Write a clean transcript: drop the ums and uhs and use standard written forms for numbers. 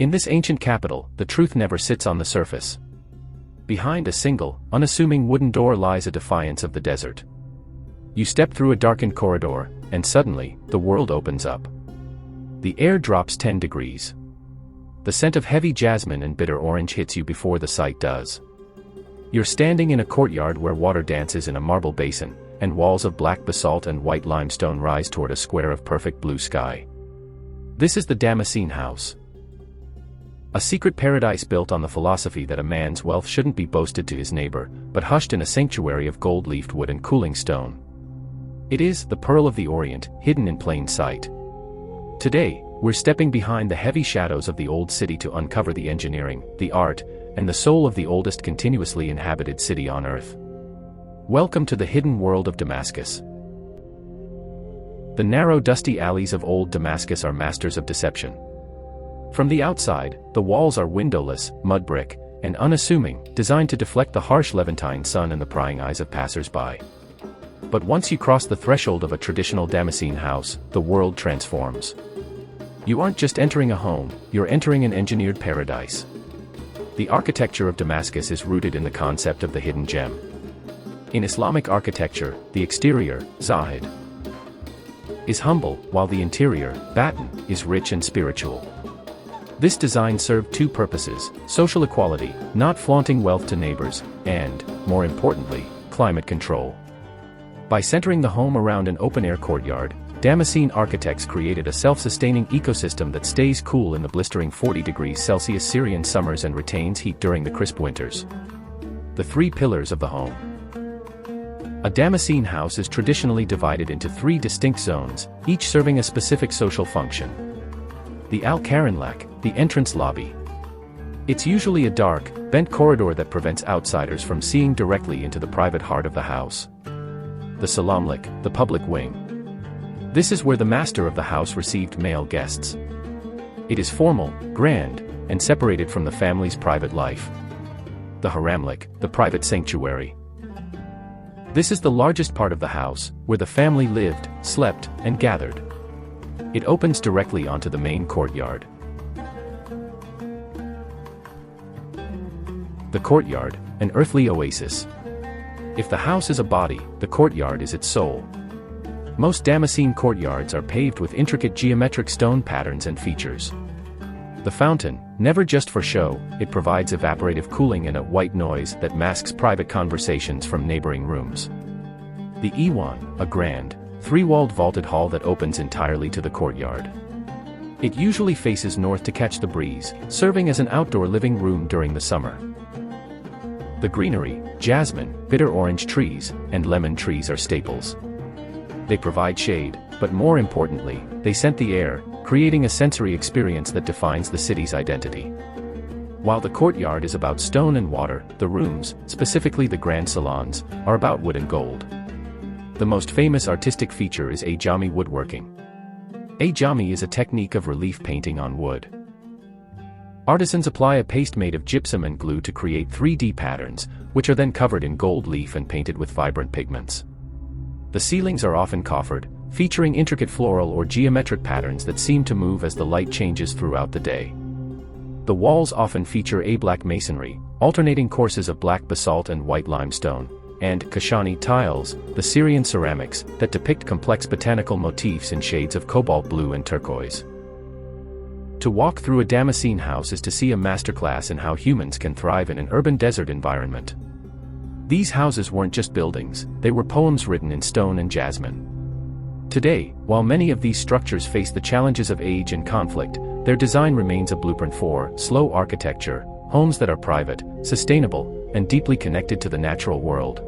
In this ancient capital, the truth never sits on the surface. Behind a single, unassuming wooden door lies a defiance of the desert. You step through a darkened corridor, and suddenly, the world opens up. The air drops 10 degrees. The scent of heavy jasmine and bitter orange hits you before the sight does. You're standing in a courtyard where water dances in a marble basin, and walls of black basalt and white limestone rise toward a square of perfect blue sky. This is the Damascene house. A secret paradise built on the philosophy that a man's wealth shouldn't be boasted to his neighbor, but hushed in a sanctuary of gold-leafed wood and cooling stone. It is the Pearl of the Orient, hidden in plain sight. Today, we're stepping behind the heavy shadows of the old city to uncover the engineering, the art, and the soul of the oldest continuously inhabited city on earth. Welcome to the hidden world of Damascus. The narrow, dusty alleys of old Damascus are masters of deception. From the outside, the walls are windowless, mud brick, and unassuming, designed to deflect the harsh Levantine sun and the prying eyes of passers-by. But once you cross the threshold of a traditional Damascene house, the world transforms. You aren't just entering a home, you're entering an engineered paradise. The architecture of Damascus is rooted in the concept of the hidden gem. In Islamic architecture, the exterior, Zahid, is humble, while the interior, Batin, is rich and spiritual. This design served two purposes: social equality, not flaunting wealth to neighbors, and, more importantly, climate control. By centering the home around an open-air courtyard, Damascene architects created a self-sustaining ecosystem that stays cool in the blistering 40 degrees Celsius Syrian summers and retains heat during the crisp winters. The three pillars of the home. A Damascene house is traditionally divided into three distinct zones, each serving a specific social function. The Al-Karanlak, the entrance lobby. It's usually a dark, bent corridor that prevents outsiders from seeing directly into the private heart of the house. The Salamlik, the public wing. This is where the master of the house received male guests. It is formal, grand, and separated from the family's private life. The Haramlik, the private sanctuary. This is the largest part of the house, where the family lived, slept, and gathered. It opens directly onto the main courtyard. The courtyard, an earthly oasis. If the house is a body, the courtyard is its soul. Most Damascene courtyards are paved with intricate geometric stone patterns and features. The fountain, never just for show, it provides evaporative cooling and a white noise that masks private conversations from neighboring rooms. The Iwan, a grand, three-walled vaulted hall that opens entirely to the courtyard. It usually faces north to catch the breeze, serving as an outdoor living room during the summer. The greenery, jasmine, bitter orange trees, and lemon trees are staples. They provide shade, but more importantly, they scent the air, creating a sensory experience that defines the city's identity. While the courtyard is about stone and water, the rooms, specifically the grand salons, are about wood and gold. The most famous artistic feature is ajami woodworking. Ajami is a technique of relief painting on wood. Artisans apply a paste made of gypsum and glue to create 3D patterns, which are then covered in gold leaf and painted with vibrant pigments. The ceilings are often coffered, featuring intricate floral or geometric patterns that seem to move as the light changes throughout the day. The walls often feature A-black masonry, alternating courses of black basalt and white limestone, and Kashani tiles, the Syrian ceramics, that depict complex botanical motifs in shades of cobalt blue and turquoise. To walk through a Damascene house is to see a masterclass in how humans can thrive in an urban desert environment. These houses weren't just buildings, they were poems written in stone and jasmine. Today, while many of these structures face the challenges of age and conflict, their design remains a blueprint for slow architecture, homes that are private, sustainable, and deeply connected to the natural world.